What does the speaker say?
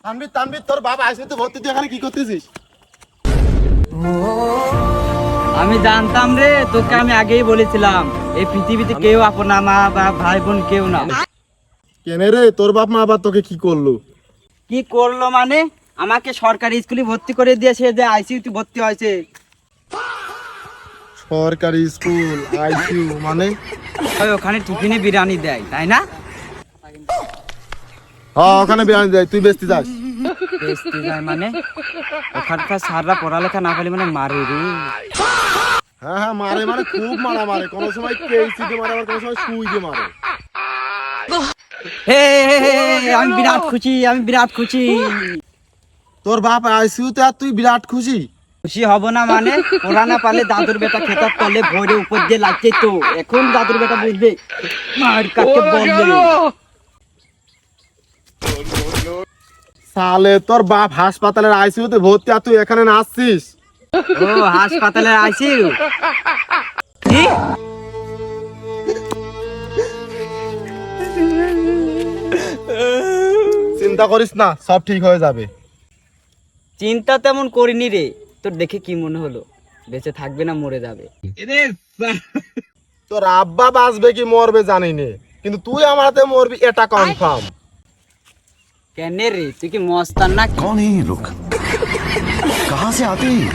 তানভীর তানভীর তোর বাবা আইসিইউতে ভর্তি, তুই এখানে কি করতেছিস? আমি জানতাম রে, তোকে আমি আগেই বলেছিলাম এই পৃথিবীতে কেউ আপন না, মা বা ভাই বোন কেউ না। কেনে রে, তোর বাপ মা আবার তোকে কি করলো? কি করলো মানে? আমাকে সরকারি স্কুলে ভর্তি করে দিয়েছে, যে আইসিইউতে ভর্তি হয়েছে। সরকারি স্কুল আইসিইউ মানে? ওই ওখানে টিফিনে বিরিয়ানি দেয়, তাই না? হ্যাঁ, ওখানে বিরিয়ানি দেয়, তুই বেচতে যাস? বেচতে যায় মানে? ওখানকার স্যাররা পড়ালেখা না পারলে মানে মারে রে। হ্যাঁ হ্যাঁ, মারে মানে খুব মারা মারে, কোনো সময় কেসি দিয়ে মারে, আবার কোনো সময় সুই দিয়ে মারে। হে, আমি বিরাট খুশি, আমি বিরাট খুশি। তোর বাপ আইসিইউতে আর তুই বিরাট খুশি? খুশি হব না মানে? ওরা না পারলে দাদুর বেটা খেতার তলে ভরে উপর দিয়ে লাগছে তো, এখন দাদুর বেটা বুঝবে মার কাকে বলবে। সালে তোর বাপ হাসপাতালের আইসিইউতে ভর্তি, আর তুই এখানে নাচছিস? ও হাসপাতালে আইসিইউ? কি? চিন্তা করিস না, সব ঠিক হয়ে যাবে। চিন্তা তেমন করিনি রে। তোর দেখে কি মনে হলো বেঁচে থাকবে না মরে যাবে? তোর আব্বা বাঁচবে কি মরবে জানি নে, কিন্তু তুই আমার হাতে মরবি এটা কনফার্ম। কেন রে, তুই কি মস্তান না? कौन है ये लोग? कहां से आते हैं?